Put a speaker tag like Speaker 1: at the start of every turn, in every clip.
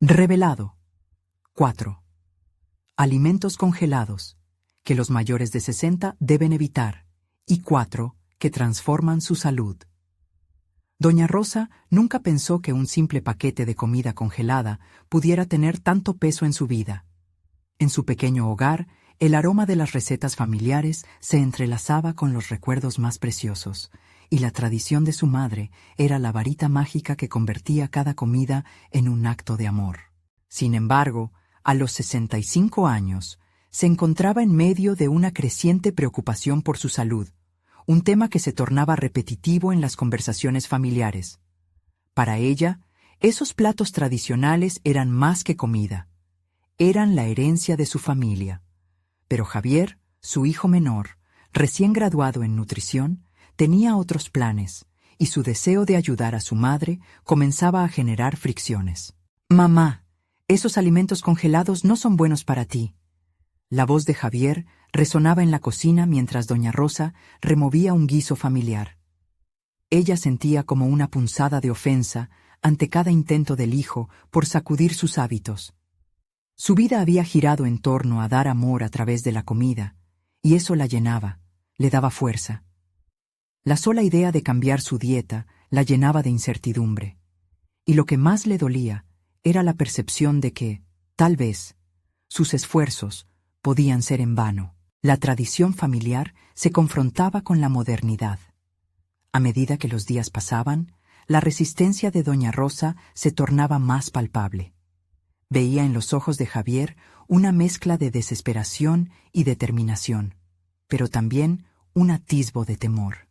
Speaker 1: Revelado. 4. Alimentos congelados, que los mayores de 60 deben evitar, y 4, que transforman su salud. Doña Rosa nunca pensó que un simple paquete de comida congelada pudiera tener tanto peso en su vida. En su pequeño hogar, el aroma de las recetas familiares se entrelazaba con los recuerdos más preciosos, y la tradición de su madre era la varita mágica que convertía cada comida en un acto de amor. Sin embargo, a los 65 años, se encontraba en medio de una creciente preocupación por su salud, un tema que se tornaba repetitivo en las conversaciones familiares. Para ella, esos platos tradicionales eran más que comida, eran la herencia de su familia. Pero Javier, su hijo menor, recién graduado en nutrición, tenía otros planes, y su deseo de ayudar a su madre comenzaba a generar fricciones. «Mamá, esos alimentos congelados no son buenos para ti». La voz de Javier resonaba en la cocina mientras doña Rosa removía un guiso familiar. Ella sentía como una punzada de ofensa ante cada intento del hijo por sacudir sus hábitos. Su vida había girado en torno a dar amor a través de la comida, y eso la llenaba, le daba fuerza. La sola idea de cambiar su dieta la llenaba de incertidumbre, y lo que más le dolía era la percepción de que, tal vez, sus esfuerzos podían ser en vano. La tradición familiar se confrontaba con la modernidad. A medida que los días pasaban, la resistencia de doña Rosa se tornaba más palpable. Veía en los ojos de Javier una mezcla de desesperación y determinación, pero también un atisbo de temor.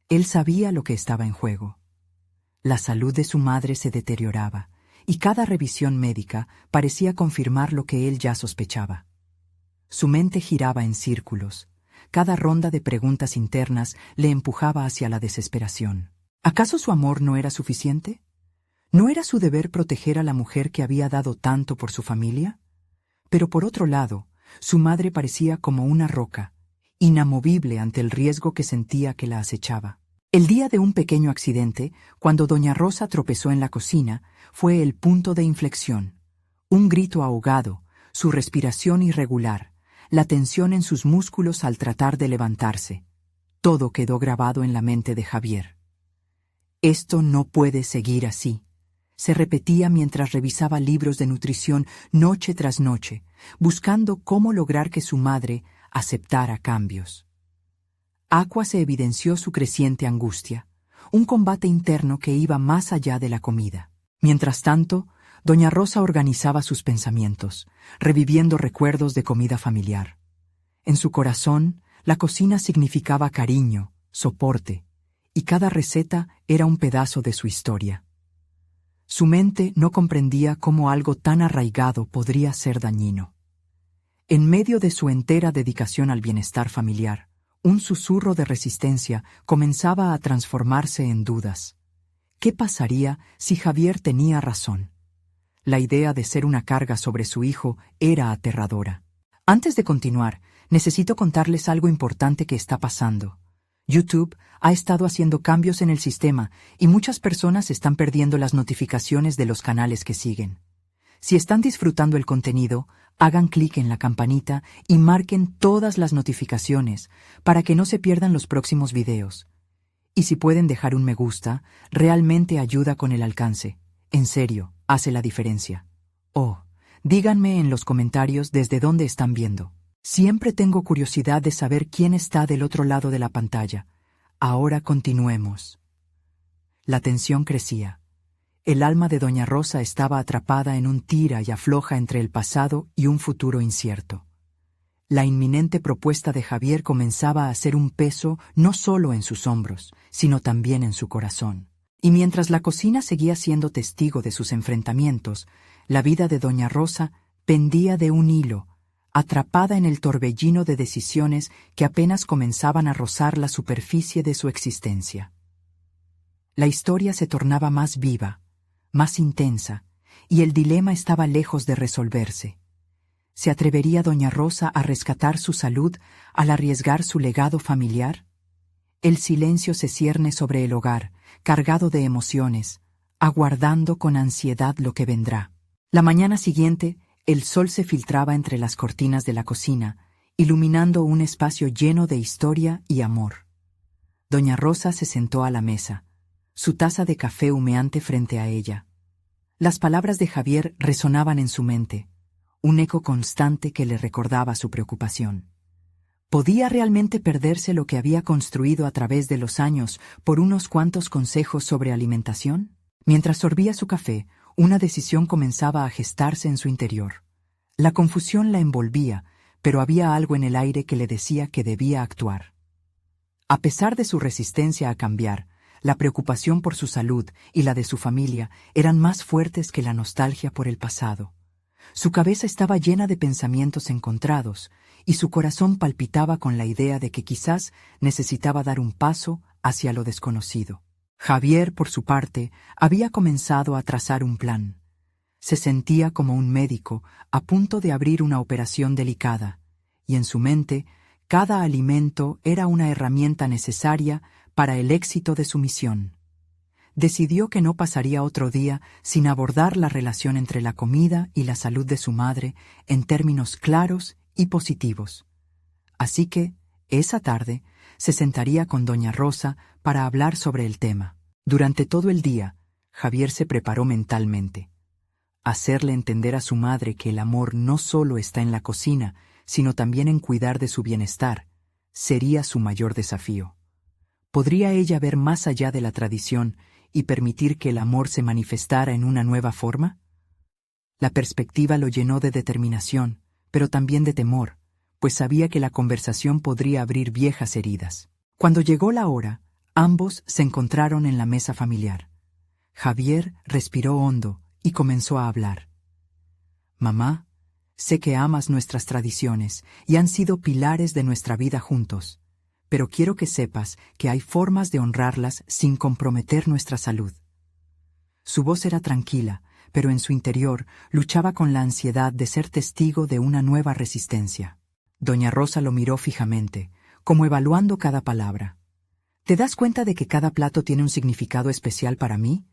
Speaker 1: Él sabía lo que estaba en juego. La salud de su madre se deterioraba, y cada revisión médica parecía confirmar lo que él ya sospechaba. Su mente giraba en círculos. Cada ronda de preguntas internas le empujaba hacia la desesperación. ¿Acaso su amor no era suficiente? ¿No era su deber proteger a la mujer que había dado tanto por su familia? Pero por otro lado, su madre parecía como una roca, inamovible ante el riesgo que sentía que la acechaba. El día de un pequeño accidente, cuando doña Rosa tropezó en la cocina, fue el punto de inflexión. Un grito ahogado, su respiración irregular, la tensión en sus músculos al tratar de levantarse. Todo quedó grabado en la mente de Javier. «Esto no puede seguir así», se repetía mientras revisaba libros de nutrición noche tras noche, buscando cómo lograr que su madre aceptara cambios. Aqua se evidenció su creciente angustia, un combate interno que iba más allá de la comida. Mientras tanto, doña Rosa organizaba sus pensamientos, reviviendo recuerdos de comida familiar. En su corazón, la cocina significaba cariño, soporte, y cada receta era un pedazo de su historia. Su mente no comprendía cómo algo tan arraigado podría ser dañino. En medio de su entera dedicación al bienestar familiar, un susurro de resistencia comenzaba a transformarse en dudas. ¿Qué pasaría si Javier tenía razón? La idea de ser una carga sobre su hijo era aterradora. Antes de continuar, necesito contarles algo importante que está pasando. YouTube ha estado haciendo cambios en el sistema y muchas personas están perdiendo las notificaciones de los canales que siguen. Si están disfrutando el contenido, hagan clic en la campanita y marquen todas las notificaciones para que no se pierdan los próximos videos. Y si pueden dejar un me gusta, realmente ayuda con el alcance. En serio, hace la diferencia. Oh, díganme en los comentarios desde dónde están viendo. Siempre tengo curiosidad de saber quién está del otro lado de la pantalla. Ahora continuemos. La tensión crecía. El alma de doña Rosa estaba atrapada en un tira y afloja entre el pasado y un futuro incierto. La inminente propuesta de Javier comenzaba a ser un peso no solo en sus hombros, sino también en su corazón. Y mientras la cocina seguía siendo testigo de sus enfrentamientos, la vida de doña Rosa pendía de un hilo, atrapada en el torbellino de decisiones que apenas comenzaban a rozar la superficie de su existencia. La historia se tornaba más viva, más intensa, y el dilema estaba lejos de resolverse. ¿Se atrevería doña Rosa a rescatar su salud al arriesgar su legado familiar? El silencio se cierne sobre el hogar, cargado de emociones, aguardando con ansiedad lo que vendrá. La mañana siguiente, el sol se filtraba entre las cortinas de la cocina, iluminando un espacio lleno de historia y amor. Doña Rosa se sentó a la mesa, su taza de café humeante frente a ella. Las palabras de Javier resonaban en su mente, un eco constante que le recordaba su preocupación. ¿Podía realmente perderse lo que había construido a través de los años por unos cuantos consejos sobre alimentación? Mientras sorbía su café, una decisión comenzaba a gestarse en su interior. La confusión la envolvía, pero había algo en el aire que le decía que debía actuar. A pesar de su resistencia a cambiar, la preocupación por su salud y la de su familia eran más fuertes que la nostalgia por el pasado. Su cabeza estaba llena de pensamientos encontrados, y su corazón palpitaba con la idea de que quizás necesitaba dar un paso hacia lo desconocido. Javier, por su parte, había comenzado a trazar un plan. Se sentía como un médico a punto de abrir una operación delicada, y en su mente, cada alimento era una herramienta necesaria para el éxito de su misión. Decidió que no pasaría otro día sin abordar la relación entre la comida y la salud de su madre en términos claros y positivos. Así que, esa tarde, se sentaría con doña Rosa para hablar sobre el tema. Durante todo el día, Javier se preparó mentalmente. Hacerle entender a su madre que el amor no solo está en la cocina, sino también en cuidar de su bienestar, sería su mayor desafío. ¿Podría ella ver más allá de la tradición y permitir que el amor se manifestara en una nueva forma? La perspectiva lo llenó de determinación, pero también de temor, pues sabía que la conversación podría abrir viejas heridas. Cuando llegó la hora, ambos se encontraron en la mesa familiar. Javier respiró hondo y comenzó a hablar. «Mamá, sé que amas nuestras tradiciones y han sido pilares de nuestra vida juntos, pero quiero que sepas que hay formas de honrarlas sin comprometer nuestra salud». Su voz era tranquila, pero en su interior luchaba con la ansiedad de ser testigo de una nueva resistencia. Doña Rosa lo miró fijamente, como evaluando cada palabra. ¿Te das cuenta de que cada plato tiene un significado especial para mí?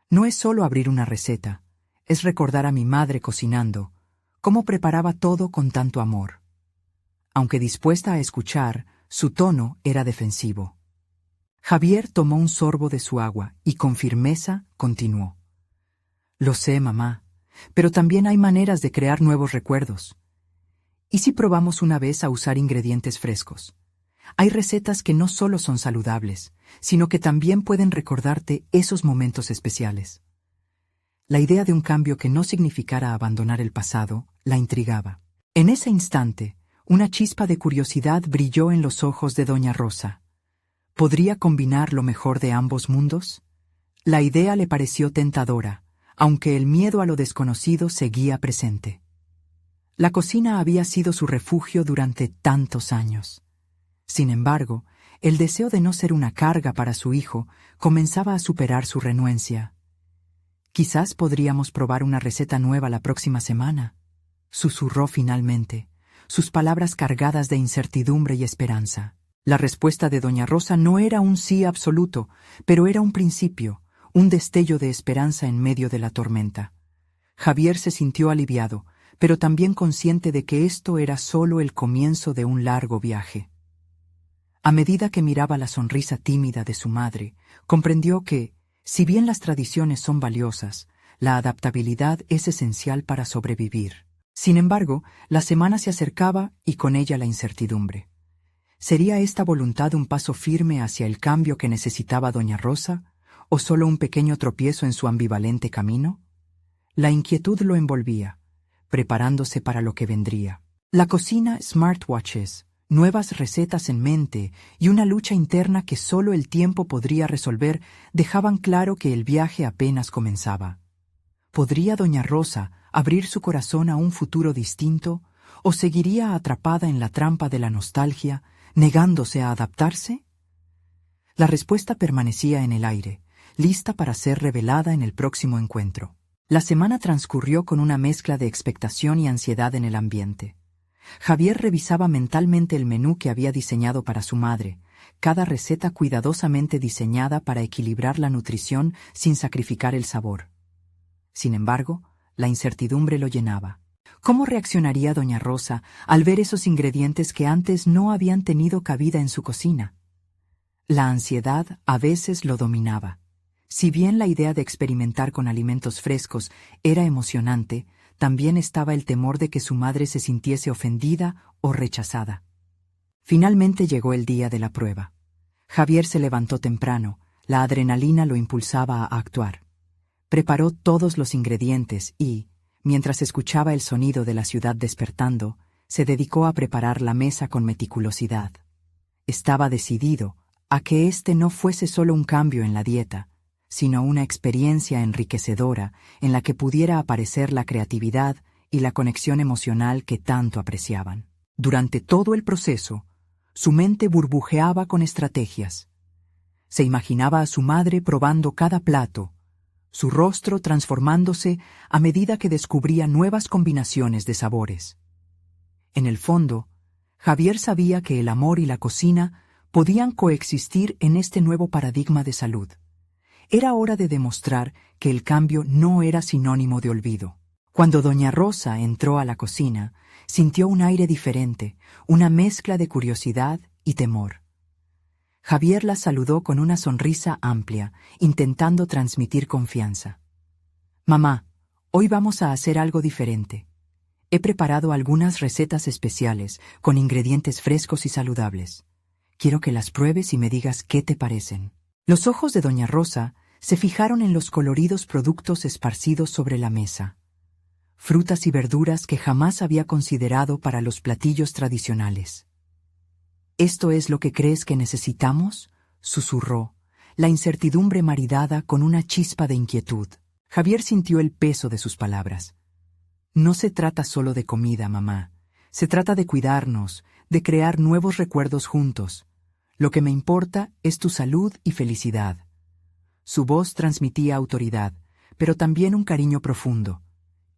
Speaker 1: No es solo abrir una receta, es recordar a mi madre cocinando, cómo preparaba todo con tanto amor. Aunque dispuesta a escuchar, su tono era defensivo. Javier tomó un sorbo de su agua y con firmeza continuó. «Lo sé, mamá, pero también hay maneras de crear nuevos recuerdos. ¿Y si probamos una vez a usar ingredientes frescos? Hay recetas que no solo son saludables, sino que también pueden recordarte esos momentos especiales». La idea de un cambio que no significara abandonar el pasado la intrigaba. En ese instante, una chispa de curiosidad brilló en los ojos de doña Rosa. ¿Podría combinar lo mejor de ambos mundos? La idea le pareció tentadora, aunque el miedo a lo desconocido seguía presente. La cocina había sido su refugio durante tantos años. Sin embargo, el deseo de no ser una carga para su hijo comenzaba a superar su renuencia. «Quizás podríamos probar una receta nueva la próxima semana», susurró finalmente, sus palabras cargadas de incertidumbre y esperanza. La respuesta de doña Rosa no era un sí absoluto, pero era un principio, un destello de esperanza en medio de la tormenta. Javier se sintió aliviado, pero también consciente de que esto era solo el comienzo de un largo viaje. A medida que miraba la sonrisa tímida de su madre, comprendió que, si bien las tradiciones son valiosas, la adaptabilidad es esencial para sobrevivir. Sin embargo, la semana se acercaba y con ella la incertidumbre. ¿Sería esta voluntad un paso firme hacia el cambio que necesitaba doña Rosa, o solo un pequeño tropiezo en su ambivalente camino? La inquietud lo envolvía, preparándose para lo que vendría. La cocina, smartwatches, nuevas recetas en mente y una lucha interna que solo el tiempo podría resolver dejaban claro que el viaje apenas comenzaba. ¿Podría doña Rosa abrir su corazón a un futuro distinto o seguiría atrapada en la trampa de la nostalgia, negándose a adaptarse? La respuesta permanecía en el aire, lista para ser revelada en el próximo encuentro. La semana transcurrió con una mezcla de expectación y ansiedad en el ambiente. Javier revisaba mentalmente el menú que había diseñado para su madre, cada receta cuidadosamente diseñada para equilibrar la nutrición sin sacrificar el sabor. Sin embargo, La incertidumbre lo llenaba. ¿Cómo reaccionaría doña Rosa al ver esos ingredientes que antes no habían tenido cabida en su cocina? La ansiedad a veces lo dominaba. Si bien la idea de experimentar con alimentos frescos era emocionante, también estaba el temor de que su madre se sintiese ofendida o rechazada. Finalmente llegó el día de la prueba. Javier se levantó temprano, la adrenalina lo impulsaba a actuar. Preparó todos los ingredientes y, mientras escuchaba el sonido de la ciudad despertando, se dedicó a preparar la mesa con meticulosidad. Estaba decidido a que este no fuese solo un cambio en la dieta, sino una experiencia enriquecedora en la que pudiera aparecer la creatividad y la conexión emocional que tanto apreciaban. Durante todo el proceso, su mente burbujeaba con estrategias. Se imaginaba a su madre probando cada plato, su rostro transformándose a medida que descubría nuevas combinaciones de sabores. En el fondo, Javier sabía que el amor y la cocina podían coexistir en este nuevo paradigma de salud. Era hora de demostrar que el cambio no era sinónimo de olvido. Cuando doña Rosa entró a la cocina, sintió un aire diferente, una mezcla de curiosidad y temor. Javier la saludó con una sonrisa amplia, intentando transmitir confianza. «Mamá, hoy vamos a hacer algo diferente. He preparado algunas recetas especiales, con ingredientes frescos y saludables. Quiero que las pruebes y me digas qué te parecen». Los ojos de doña Rosa se fijaron en los coloridos productos esparcidos sobre la mesa. Frutas y verduras que jamás había considerado para los platillos tradicionales. «¿Esto es lo que crees que necesitamos?», susurró, la incertidumbre maridada con una chispa de inquietud. Javier sintió el peso de sus palabras. «No se trata solo de comida, mamá. Se trata de cuidarnos, de crear nuevos recuerdos juntos. Lo que me importa es tu salud y felicidad». Su voz transmitía autoridad, pero también un cariño profundo.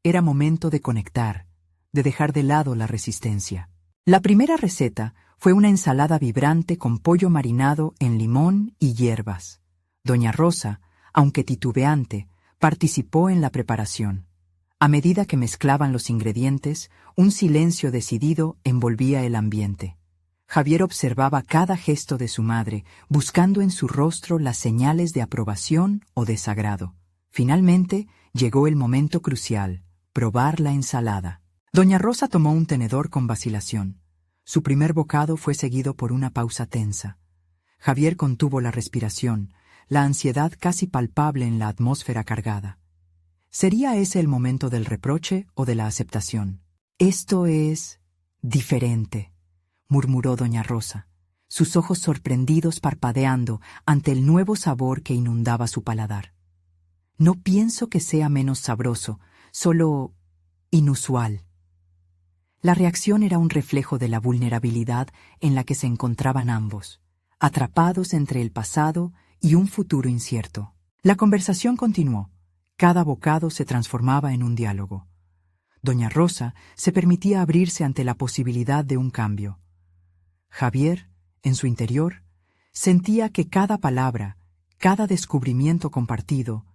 Speaker 1: Era momento de conectar, de dejar de lado la resistencia. La primera receta fue una ensalada vibrante con pollo marinado en limón y hierbas. Doña Rosa, aunque titubeante, participó en la preparación. A medida que mezclaban los ingredientes, un silencio decidido envolvía el ambiente. Javier observaba cada gesto de su madre, buscando en su rostro las señales de aprobación o desagrado. Finalmente, llegó el momento crucial: probar la ensalada. Doña Rosa tomó un tenedor con vacilación. Su primer bocado fue seguido por una pausa tensa. Javier contuvo la respiración, la ansiedad casi palpable en la atmósfera cargada. ¿Sería ese el momento del reproche o de la aceptación? «Esto es diferente», murmuró doña Rosa, sus ojos sorprendidos parpadeando ante el nuevo sabor que inundaba su paladar. «No pienso que sea menos sabroso, solo inusual». La reacción era un reflejo de la vulnerabilidad en la que se encontraban ambos, atrapados entre el pasado y un futuro incierto. La conversación continuó. Cada bocado se transformaba en un diálogo. Doña Rosa se permitía abrirse ante la posibilidad de un cambio. Javier, en su interior, sentía que cada palabra, cada descubrimiento compartido,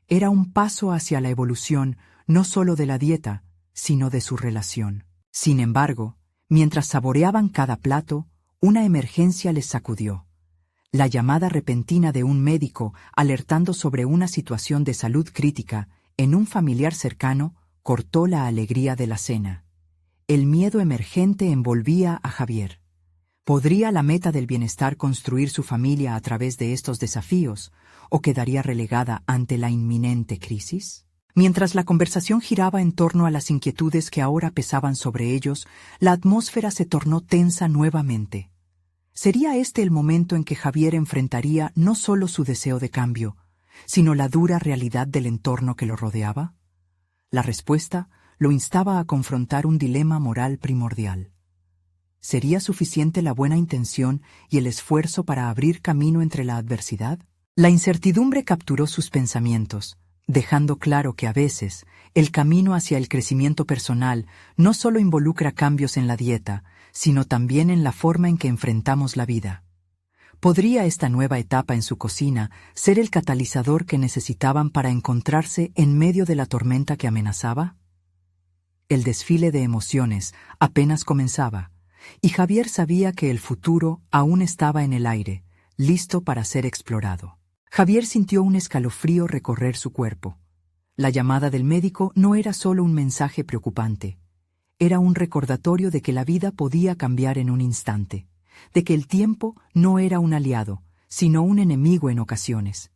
Speaker 1: era un paso hacia la evolución no solo de la dieta, sino de su relación. Sin embargo, mientras saboreaban cada plato, una emergencia les sacudió. La llamada repentina de un médico alertando sobre una situación de salud crítica en un familiar cercano cortó la alegría de la cena. El miedo emergente envolvía a Javier. ¿Podría la meta del bienestar construir su familia a través de estos desafíos, o quedaría relegada ante la inminente crisis? Mientras la conversación giraba en torno a las inquietudes que ahora pesaban sobre ellos, la atmósfera se tornó tensa nuevamente. ¿Sería este el momento en que Javier enfrentaría no solo su deseo de cambio, sino la dura realidad del entorno que lo rodeaba? La respuesta lo instaba a confrontar un dilema moral primordial. ¿Sería suficiente la buena intención y el esfuerzo para abrir camino entre la adversidad? La incertidumbre capturó sus pensamientos, dejando claro que a veces el camino hacia el crecimiento personal no solo involucra cambios en la dieta, sino también en la forma en que enfrentamos la vida. ¿Podría esta nueva etapa en su cocina ser el catalizador que necesitaban para encontrarse en medio de la tormenta que amenazaba? El desfile de emociones apenas comenzaba, y Javier sabía que el futuro aún estaba en el aire, listo para ser explorado. Javier sintió un escalofrío recorrer su cuerpo. La llamada del médico no era solo un mensaje preocupante. Era un recordatorio de que la vida podía cambiar en un instante, de que el tiempo no era un aliado, sino un enemigo en ocasiones.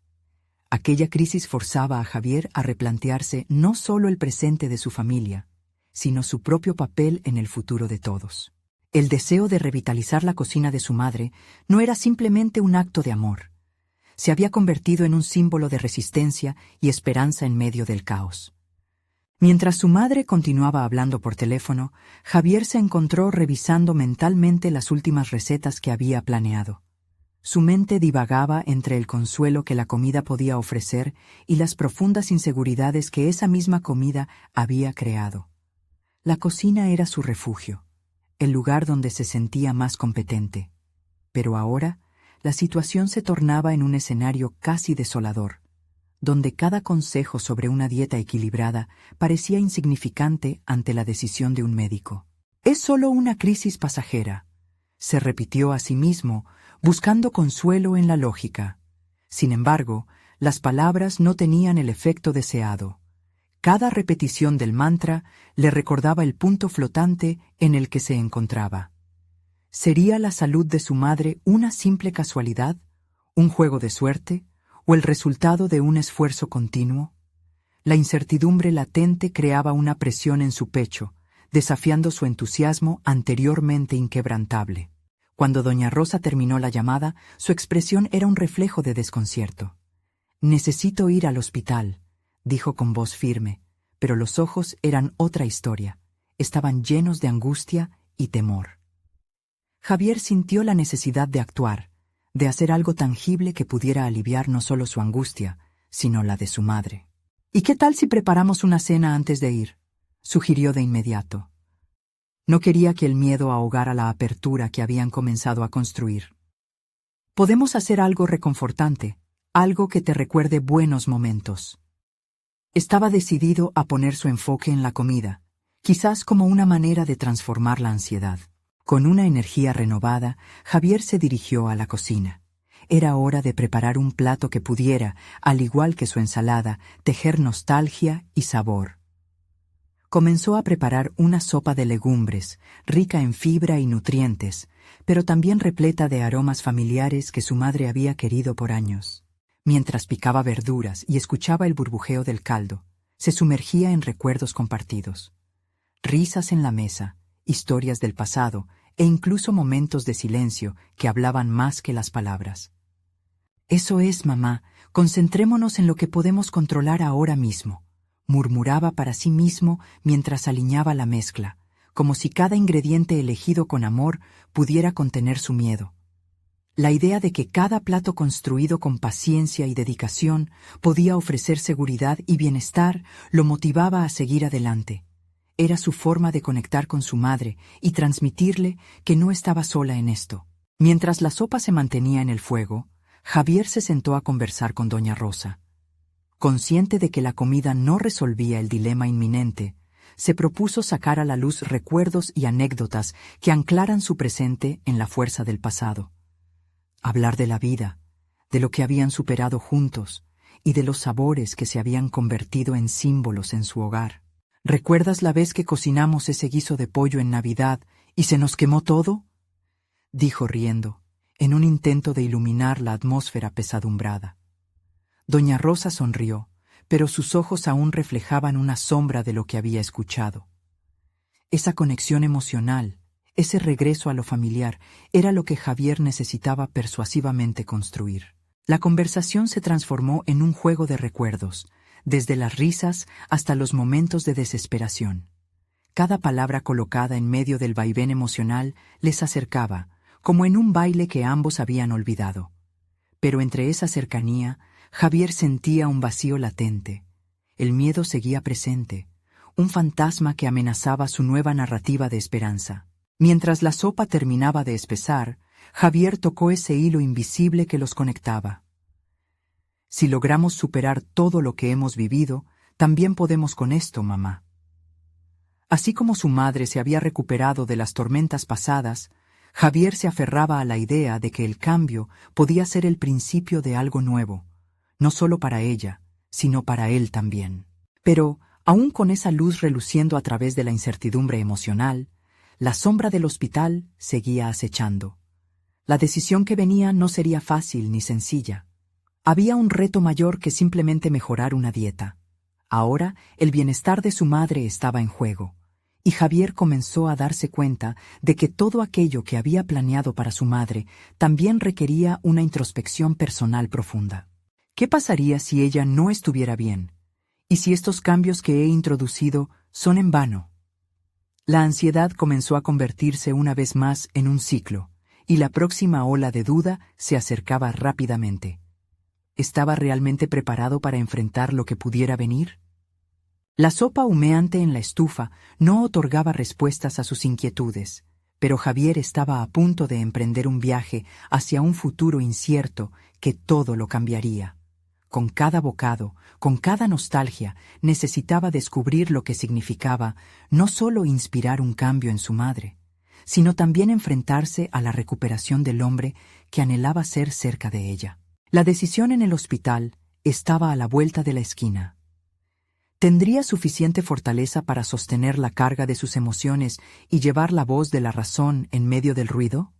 Speaker 1: Aquella crisis forzaba a Javier a replantearse no solo el presente de su familia, sino su propio papel en el futuro de todos. El deseo de revitalizar la cocina de su madre no era simplemente un acto de amor. Se había convertido en un símbolo de resistencia y esperanza en medio del caos. Mientras su madre continuaba hablando por teléfono, Javier se encontró revisando mentalmente las últimas recetas que había planeado. Su mente divagaba entre el consuelo que la comida podía ofrecer y las profundas inseguridades que esa misma comida había creado. La cocina era su refugio, el lugar donde se sentía más competente. Pero ahora, la situación se tornaba en un escenario casi desolador, donde cada consejo sobre una dieta equilibrada parecía insignificante ante la decisión de un médico. «Es solo una crisis pasajera», se repitió a sí mismo, buscando consuelo en la lógica. Sin embargo, las palabras no tenían el efecto deseado. Cada repetición del mantra le recordaba el punto flotante en el que se encontraba. ¿Sería la salud de su madre una simple casualidad, un juego de suerte, o el resultado de un esfuerzo continuo? La incertidumbre latente creaba una presión en su pecho, desafiando su entusiasmo anteriormente inquebrantable. Cuando doña Rosa terminó la llamada, su expresión era un reflejo de desconcierto. «Necesito ir al hospital», dijo con voz firme, pero los ojos eran otra historia. Estaban llenos de angustia y temor. Javier sintió la necesidad de actuar, de hacer algo tangible que pudiera aliviar no solo su angustia, sino la de su madre. «¿Y qué tal si preparamos una cena antes de ir?», sugirió de inmediato. No quería que el miedo ahogara la apertura que habían comenzado a construir. «Podemos hacer algo reconfortante, algo que te recuerde buenos momentos». Estaba decidido a poner su enfoque en la comida, quizás como una manera de transformar la ansiedad. Con una energía renovada, Javier se dirigió a la cocina. Era hora de preparar un plato que pudiera, al igual que su ensalada, tejer nostalgia y sabor. Comenzó a preparar una sopa de legumbres, rica en fibra y nutrientes, pero también repleta de aromas familiares que su madre había querido por años. Mientras picaba verduras y escuchaba el burbujeo del caldo, se sumergía en recuerdos compartidos. Risas en la mesa, historias del pasado e incluso momentos de silencio que hablaban más que las palabras. «Eso es, mamá, concentrémonos en lo que podemos controlar ahora mismo», murmuraba para sí mismo mientras aliñaba la mezcla, como si cada ingrediente elegido con amor pudiera contener su miedo. La idea de que cada plato construido con paciencia y dedicación podía ofrecer seguridad y bienestar lo motivaba a seguir adelante. Era su forma de conectar con su madre y transmitirle que no estaba sola en esto. Mientras la sopa se mantenía en el fuego, Javier se sentó a conversar con doña Rosa. Consciente de que la comida no resolvía el dilema inminente, se propuso sacar a la luz recuerdos y anécdotas que anclaran su presente en la fuerza del pasado. Hablar de la vida, de lo que habían superado juntos y de los sabores que se habían convertido en símbolos en su hogar. «¿Recuerdas la vez que cocinamos ese guiso de pollo en Navidad y se nos quemó todo?», dijo riendo, en un intento de iluminar la atmósfera pesadumbrada. Doña Rosa sonrió, pero sus ojos aún reflejaban una sombra de lo que había escuchado. Esa conexión emocional, ese regreso a lo familiar, era lo que Javier necesitaba persuasivamente construir. La conversación se transformó en un juego de recuerdos, desde las risas hasta los momentos de desesperación. Cada palabra colocada en medio del vaivén emocional les acercaba, como en un baile que ambos habían olvidado. Pero entre esa cercanía, Javier sentía un vacío latente. El miedo seguía presente, un fantasma que amenazaba su nueva narrativa de esperanza. Mientras la sopa terminaba de espesar, Javier tocó ese hilo invisible que los conectaba. Si logramos superar todo lo que hemos vivido, también podemos con esto, mamá. Así como su madre se había recuperado de las tormentas pasadas, Javier se aferraba a la idea de que el cambio podía ser el principio de algo nuevo, no solo para ella, sino para él también. Pero, aún con esa luz reluciendo a través de la incertidumbre emocional, la sombra del hospital seguía acechando. La decisión que venía no sería fácil ni sencilla. Había un reto mayor que simplemente mejorar una dieta. Ahora, el bienestar de su madre estaba en juego, y Javier comenzó a darse cuenta de que todo aquello que había planeado para su madre también requería una introspección personal profunda. ¿Qué pasaría si ella no estuviera bien? ¿Y si estos cambios que he introducido son en vano? La ansiedad comenzó a convertirse una vez más en un ciclo, y la próxima ola de duda se acercaba rápidamente. ¿Estaba realmente preparado para enfrentar lo que pudiera venir? La sopa humeante en la estufa no otorgaba respuestas a sus inquietudes, pero Javier estaba a punto de emprender un viaje hacia un futuro incierto que todo lo cambiaría. Con cada bocado, con cada nostalgia, necesitaba descubrir lo que significaba no solo inspirar un cambio en su madre, sino también enfrentarse a la recuperación del hombre que anhelaba ser cerca de ella. La decisión en el hospital estaba a la vuelta de la esquina. ¿Tendría suficiente fortaleza para sostener la carga de sus emociones y llevar la voz de la razón en medio del ruido?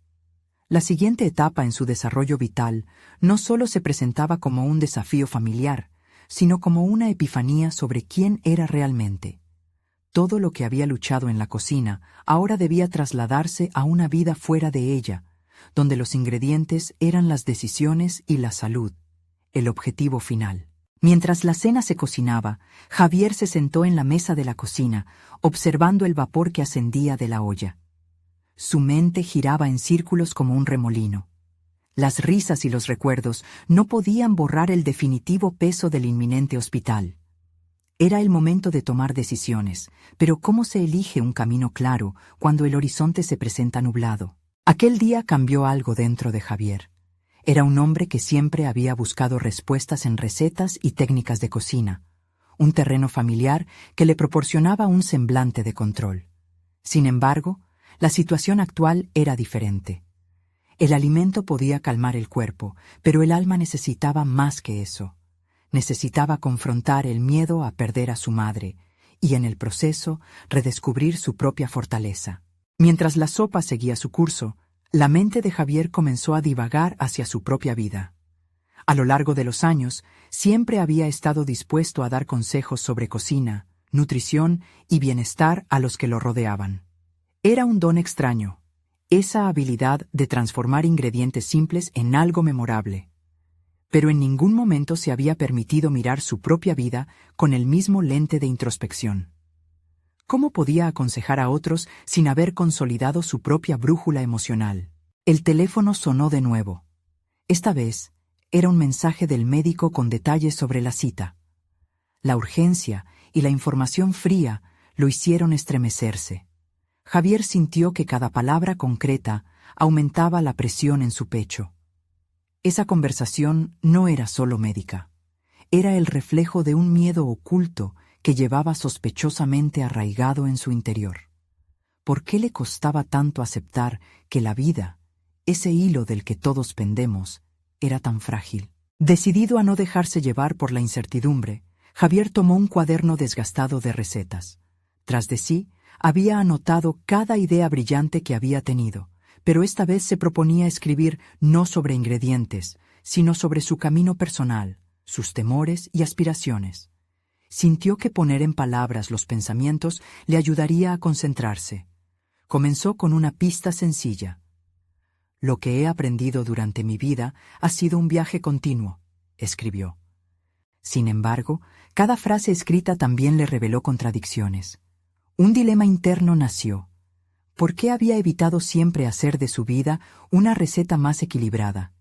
Speaker 1: La siguiente etapa en su desarrollo vital no solo se presentaba como un desafío familiar, sino como una epifanía sobre quién era realmente. Todo lo que había luchado en la cocina ahora debía trasladarse a una vida fuera de ella, donde los ingredientes eran las decisiones y la salud, el objetivo final. Mientras la cena se cocinaba, Javier se sentó en la mesa de la cocina, observando el vapor que ascendía de la olla. Su mente giraba en círculos como un remolino. Las risas y los recuerdos no podían borrar el definitivo peso del inminente hospital. Era el momento de tomar decisiones, pero ¿cómo se elige un camino claro cuando el horizonte se presenta nublado? Aquel día cambió algo dentro de Javier. Era un hombre que siempre había buscado respuestas en recetas y técnicas de cocina, un terreno familiar que le proporcionaba un semblante de control. Sin embargo, la situación actual era diferente. El alimento podía calmar el cuerpo, pero el alma necesitaba más que eso. Necesitaba confrontar el miedo a perder a su madre y, en el proceso, redescubrir su propia fortaleza. Mientras la sopa seguía su curso, la mente de Javier comenzó a divagar hacia su propia vida. A lo largo de los años, siempre había estado dispuesto a dar consejos sobre cocina, nutrición y bienestar a los que lo rodeaban. Era un don extraño, esa habilidad de transformar ingredientes simples en algo memorable. Pero en ningún momento se había permitido mirar su propia vida con el mismo lente de introspección. ¿Cómo podía aconsejar a otros sin haber consolidado su propia brújula emocional? El teléfono sonó de nuevo. Esta vez, era un mensaje del médico con detalles sobre la cita. La urgencia y la información fría lo hicieron estremecerse. Javier sintió que cada palabra concreta aumentaba la presión en su pecho. Esa conversación no era solo médica. Era el reflejo de un miedo oculto que llevaba sospechosamente arraigado en su interior. ¿Por qué le costaba tanto aceptar que la vida, ese hilo del que todos pendemos, era tan frágil? Decidido a no dejarse llevar por la incertidumbre, Javier tomó un cuaderno desgastado de recetas. Tras de sí, había anotado cada idea brillante que había tenido, pero esta vez se proponía escribir no sobre ingredientes, sino sobre su camino personal, sus temores y aspiraciones. Sintió que poner en palabras los pensamientos le ayudaría a concentrarse. Comenzó con una pista sencilla. «Lo que he aprendido durante mi vida ha sido un viaje continuo», escribió. Sin embargo, cada frase escrita también le reveló contradicciones. Un dilema interno nació. ¿Por qué había evitado siempre hacer de su vida una receta más equilibrada?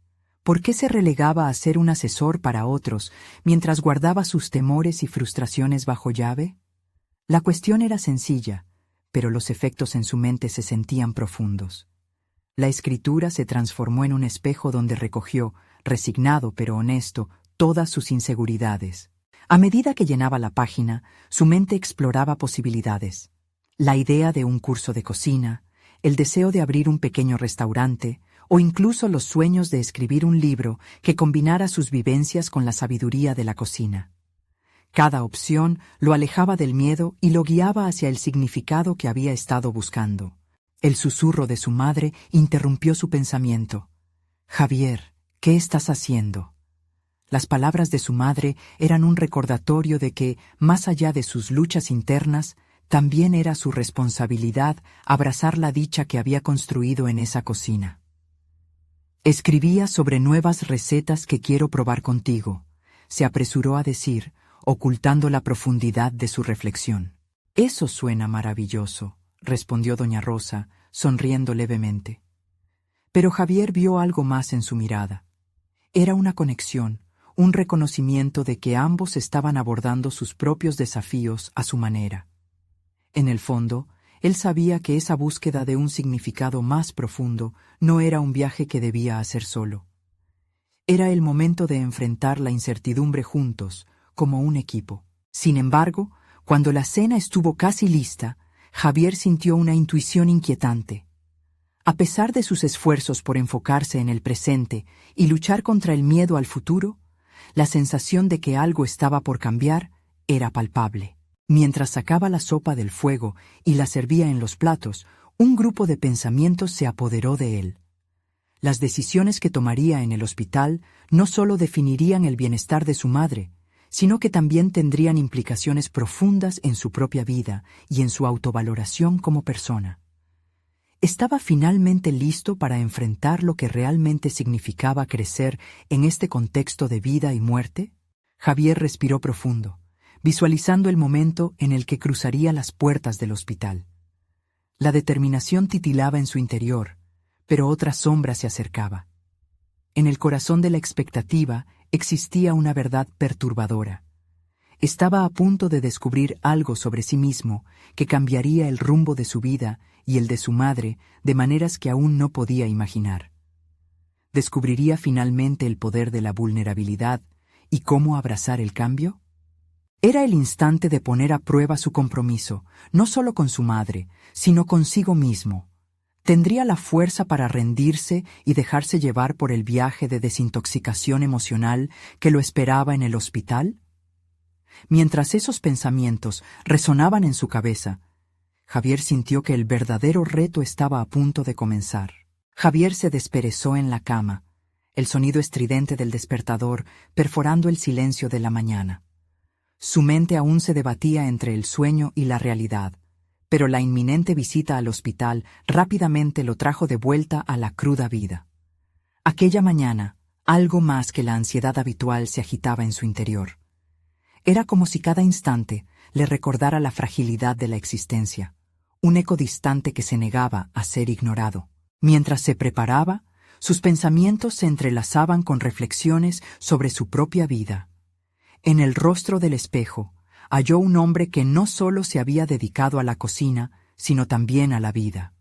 Speaker 1: ¿Por qué se relegaba a ser un asesor para otros mientras guardaba sus temores y frustraciones bajo llave? La cuestión era sencilla, pero los efectos en su mente se sentían profundos. La escritura se transformó en un espejo donde recogió, resignado pero honesto, todas sus inseguridades. A medida que llenaba la página, su mente exploraba posibilidades. La idea de un curso de cocina, el deseo de abrir un pequeño restaurante, o incluso los sueños de escribir un libro que combinara sus vivencias con la sabiduría de la cocina. Cada opción lo alejaba del miedo y lo guiaba hacia el significado que había estado buscando. El susurro de su madre interrumpió su pensamiento. «Javier, ¿qué estás haciendo?». Las palabras de su madre eran un recordatorio de que, más allá de sus luchas internas, también era su responsabilidad abrazar la dicha que había construido en esa cocina. «Escribía sobre nuevas recetas que quiero probar contigo», se apresuró a decir, ocultando la profundidad de su reflexión. «Eso suena maravilloso», respondió doña Rosa, sonriendo levemente. Pero Javier vio algo más en su mirada. Era una conexión, un reconocimiento de que ambos estaban abordando sus propios desafíos a su manera. En el fondo, él sabía que esa búsqueda de un significado más profundo no era un viaje que debía hacer solo. Era el momento de enfrentar la incertidumbre juntos, como un equipo. Sin embargo, cuando la cena estuvo casi lista, Javier sintió una intuición inquietante. A pesar de sus esfuerzos por enfocarse en el presente y luchar contra el miedo al futuro, la sensación de que algo estaba por cambiar era palpable. Mientras sacaba la sopa del fuego y la servía en los platos, un grupo de pensamientos se apoderó de él. Las decisiones que tomaría en el hospital no solo definirían el bienestar de su madre, sino que también tendrían implicaciones profundas en su propia vida y en su autovaloración como persona. ¿Estaba finalmente listo para enfrentar lo que realmente significaba crecer en este contexto de vida y muerte? Javier respiró profundo, visualizando el momento en el que cruzaría las puertas del hospital. La determinación titilaba en su interior, pero otra sombra se acercaba. En el corazón de la expectativa existía una verdad perturbadora. Estaba a punto de descubrir algo sobre sí mismo que cambiaría el rumbo de su vida y el de su madre de maneras que aún no podía imaginar. ¿Descubriría finalmente el poder de la vulnerabilidad y cómo abrazar el cambio? Era el instante de poner a prueba su compromiso, no solo con su madre, sino consigo mismo. ¿Tendría la fuerza para rendirse y dejarse llevar por el viaje de desintoxicación emocional que lo esperaba en el hospital? Mientras esos pensamientos resonaban en su cabeza, Javier sintió que el verdadero reto estaba a punto de comenzar. Javier se desperezó en la cama, el sonido estridente del despertador perforando el silencio de la mañana. Su mente aún se debatía entre el sueño y la realidad, pero la inminente visita al hospital rápidamente lo trajo de vuelta a la cruda vida. Aquella mañana, algo más que la ansiedad habitual se agitaba en su interior. Era como si cada instante le recordara la fragilidad de la existencia, un eco distante que se negaba a ser ignorado. Mientras se preparaba, sus pensamientos se entrelazaban con reflexiones sobre su propia vida. En el rostro del espejo, halló un hombre que no solo se había dedicado a la cocina, sino también a la vida.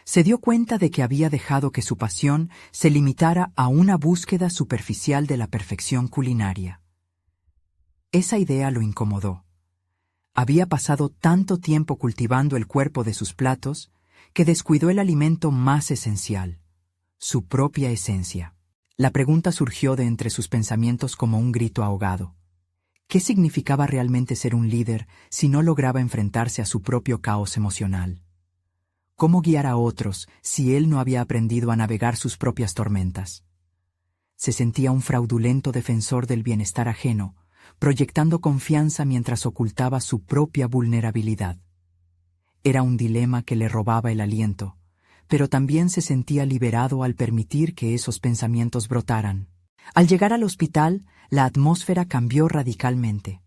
Speaker 1: Se dio cuenta de que había dejado que su pasión se limitara a una búsqueda superficial de la perfección culinaria. Esa idea lo incomodó. Había pasado tanto tiempo cultivando el cuerpo de sus platos que descuidó el alimento más esencial, su propia esencia. La pregunta surgió de entre sus pensamientos como un grito ahogado. ¿Qué significaba realmente ser un líder si no lograba enfrentarse a su propio caos emocional? ¿Cómo guiar a otros si él no había aprendido a navegar sus propias tormentas? Se sentía un fraudulento defensor del bienestar ajeno, proyectando confianza mientras ocultaba su propia vulnerabilidad. Era un dilema que le robaba el aliento, pero también se sentía liberado al permitir que esos pensamientos brotaran. Al llegar al hospital, la atmósfera cambió radicalmente.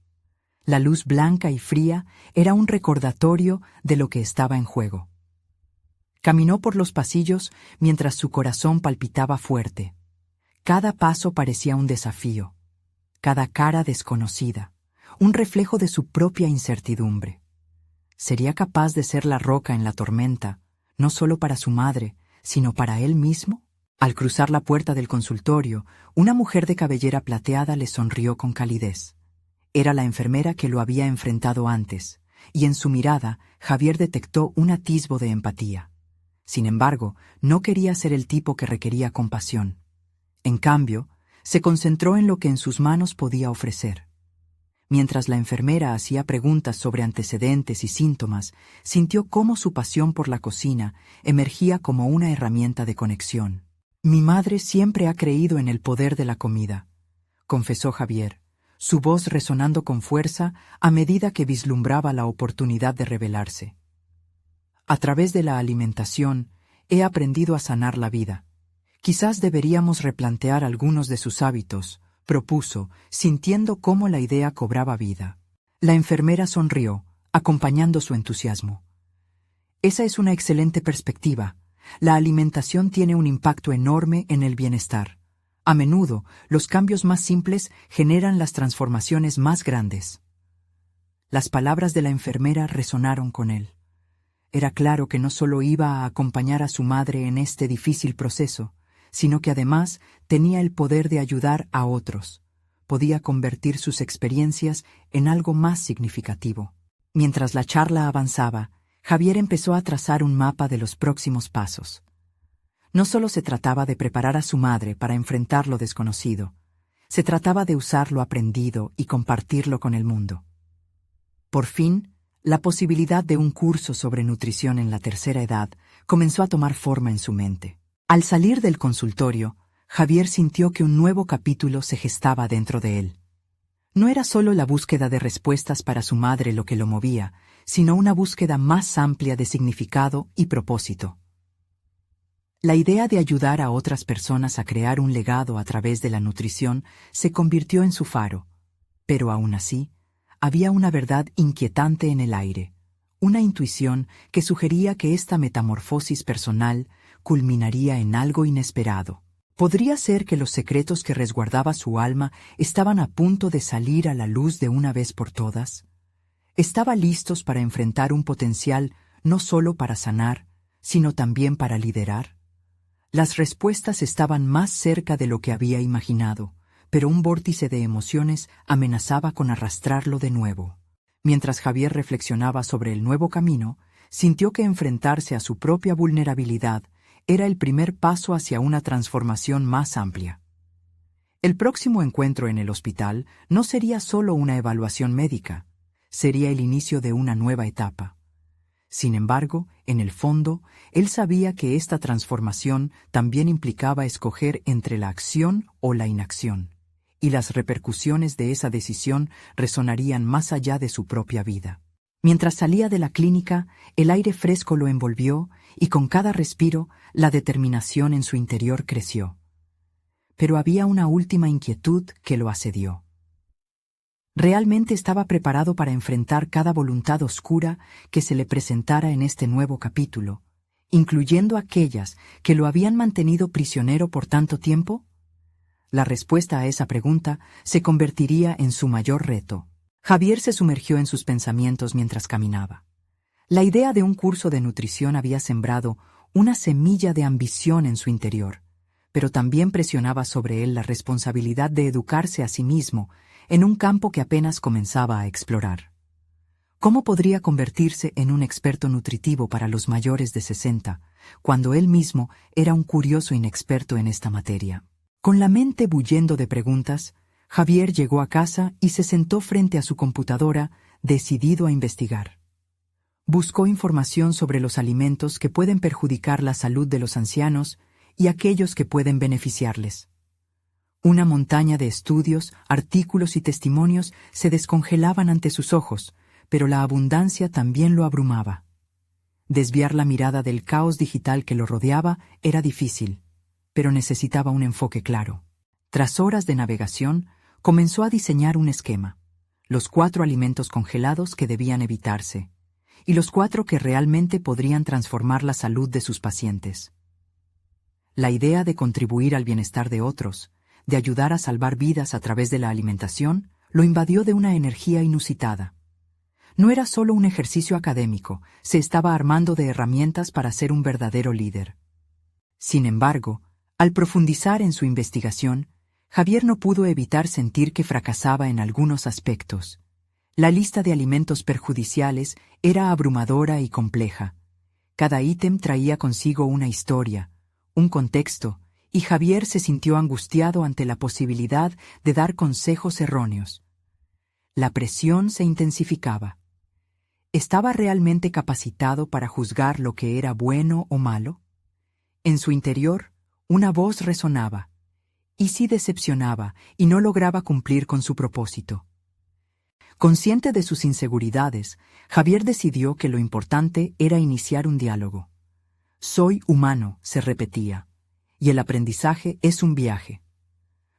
Speaker 1: La luz blanca y fría era un recordatorio de lo que estaba en juego. Caminó por los pasillos mientras su corazón palpitaba fuerte. Cada paso parecía un desafío, cada cara desconocida, un reflejo de su propia incertidumbre. ¿Sería capaz de ser la roca en la tormenta, no solo para su madre, sino para él mismo. Al cruzar la puerta del consultorio, una mujer de cabellera plateada le sonrió con calidez. Era la enfermera que lo había enfrentado antes, y en su mirada Javier detectó un atisbo de empatía. Sin embargo, no quería ser el tipo que requería compasión. En cambio, se concentró en lo que en sus manos podía ofrecer. Mientras la enfermera hacía preguntas sobre antecedentes y síntomas, sintió cómo su pasión por la cocina emergía como una herramienta de conexión. «Mi madre siempre ha creído en el poder de la comida», confesó Javier, su voz resonando con fuerza a medida que vislumbraba la oportunidad de revelarse. «A través de la alimentación he aprendido a sanar la vida. Quizás deberíamos replantear algunos de sus hábitos», propuso, sintiendo cómo la idea cobraba vida. La enfermera sonrió, acompañando su entusiasmo. «Esa es una excelente perspectiva. La alimentación tiene un impacto enorme en el bienestar. A menudo, los cambios más simples generan las transformaciones más grandes». Las palabras de la enfermera resonaron con él. Era claro que no solo iba a acompañar a su madre en este difícil proceso, sino que además tenía el poder de ayudar a otros. Podía convertir sus experiencias en algo más significativo. Mientras la charla avanzaba, Javier empezó a trazar un mapa de los próximos pasos. No solo se trataba de preparar a su madre para enfrentar lo desconocido, se trataba de usar lo aprendido y compartirlo con el mundo. Por fin, la posibilidad de un curso sobre nutrición en la tercera edad comenzó a tomar forma en su mente. Al salir del consultorio, Javier sintió que un nuevo capítulo se gestaba dentro de él. No era solo la búsqueda de respuestas para su madre lo que lo movía, sino una búsqueda más amplia de significado y propósito. La idea de ayudar a otras personas a crear un legado a través de la nutrición se convirtió en su faro, pero aún así, había una verdad inquietante en el aire, una intuición que sugería que esta metamorfosis personal culminaría en algo inesperado. ¿Podría ser que los secretos que resguardaba su alma estaban a punto de salir a la luz de una vez por todas? ¿Estaba listos para enfrentar un potencial no solo para sanar, sino también para liderar? Las respuestas estaban más cerca de lo que había imaginado, pero un vórtice de emociones amenazaba con arrastrarlo de nuevo. Mientras Javier reflexionaba sobre el nuevo camino, sintió que enfrentarse a su propia vulnerabilidad era el primer paso hacia una transformación más amplia. El próximo encuentro en el hospital no sería solo una evaluación médica, sería el inicio de una nueva etapa. Sin embargo, en el fondo, él sabía que esta transformación también implicaba escoger entre la acción o la inacción, y las repercusiones de esa decisión resonarían más allá de su propia vida. Mientras salía de la clínica, el aire fresco lo envolvió y con cada respiro la determinación en su interior creció. Pero había una última inquietud que lo asedió. ¿Realmente estaba preparado para enfrentar cada voluntad oscura que se le presentara en este nuevo capítulo, incluyendo aquellas que lo habían mantenido prisionero por tanto tiempo? La respuesta a esa pregunta se convertiría en su mayor reto. Javier se sumergió en sus pensamientos mientras caminaba. La idea de un curso de nutrición había sembrado una semilla de ambición en su interior, pero también presionaba sobre él la responsabilidad de educarse a sí mismo en un campo que apenas comenzaba a explorar. ¿Cómo podría convertirse en un experto nutritivo para los mayores de 60, cuando él mismo era un curioso inexperto en esta materia? Con la mente bullendo de preguntas, Javier llegó a casa y se sentó frente a su computadora, decidido a investigar. Buscó información sobre los alimentos que pueden perjudicar la salud de los ancianos y aquellos que pueden beneficiarles. Una montaña de estudios, artículos y testimonios se descongelaban ante sus ojos, pero la abundancia también lo abrumaba. Desviar la mirada del caos digital que lo rodeaba era difícil, pero necesitaba un enfoque claro. Tras horas de navegación, comenzó a diseñar un esquema: los 4 alimentos congelados que debían evitarse, y los 4 que realmente podrían transformar la salud de sus pacientes. La idea de contribuir al bienestar de otros, de ayudar a salvar vidas a través de la alimentación, lo invadió de una energía inusitada. No era solo un ejercicio académico, se estaba armando de herramientas para ser un verdadero líder. Sin embargo, al profundizar en su investigación, Javier no pudo evitar sentir que fracasaba en algunos aspectos. La lista de alimentos perjudiciales era abrumadora y compleja. Cada ítem traía consigo una historia, un contexto, y Javier se sintió angustiado ante la posibilidad de dar consejos erróneos. La presión se intensificaba. ¿Estaba realmente capacitado para juzgar lo que era bueno o malo? En su interior, una voz resonaba. ¿Y si decepcionaba y no lograba cumplir con su propósito? Consciente de sus inseguridades, Javier decidió que lo importante era iniciar un diálogo. «Soy humano», se repetía, «y el aprendizaje es un viaje».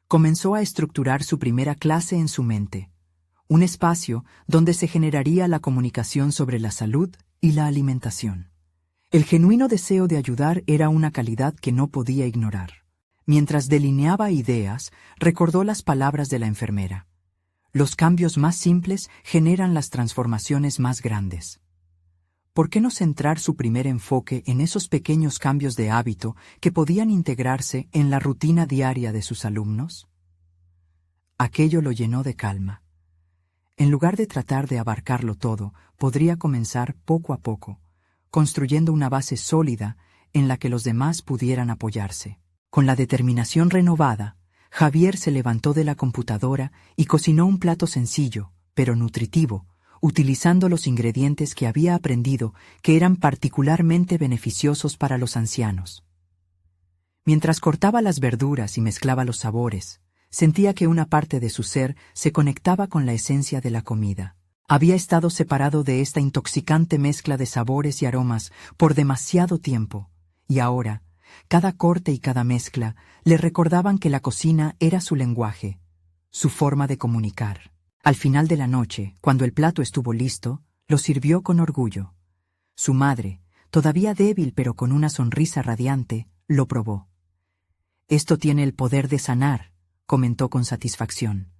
Speaker 1: Comenzó a estructurar su primera clase en su mente, un espacio donde se generaría la comunicación sobre la salud y la alimentación. El genuino deseo de ayudar era una calidad que no podía ignorar. Mientras delineaba ideas, recordó las palabras de la enfermera. Los cambios más simples generan las transformaciones más grandes. ¿Por qué no centrar su primer enfoque en esos pequeños cambios de hábito que podían integrarse en la rutina diaria de sus alumnos? Aquello lo llenó de calma. En lugar de tratar de abarcarlo todo, podría comenzar poco a poco, construyendo una base sólida en la que los demás pudieran apoyarse. Con la determinación renovada, Javier se levantó de la computadora y cocinó un plato sencillo, pero nutritivo, utilizando los ingredientes que había aprendido que eran particularmente beneficiosos para los ancianos. Mientras cortaba las verduras y mezclaba los sabores, sentía que una parte de su ser se conectaba con la esencia de la comida. Había estado separado de esta intoxicante mezcla de sabores y aromas por demasiado tiempo, y ahora, cada corte y cada mezcla le recordaban que la cocina era su lenguaje, su forma de comunicar. Al final de la noche, cuando el plato estuvo listo, lo sirvió con orgullo. Su madre, todavía débil pero con una sonrisa radiante, lo probó. «Esto tiene el poder de sanar», comentó con satisfacción.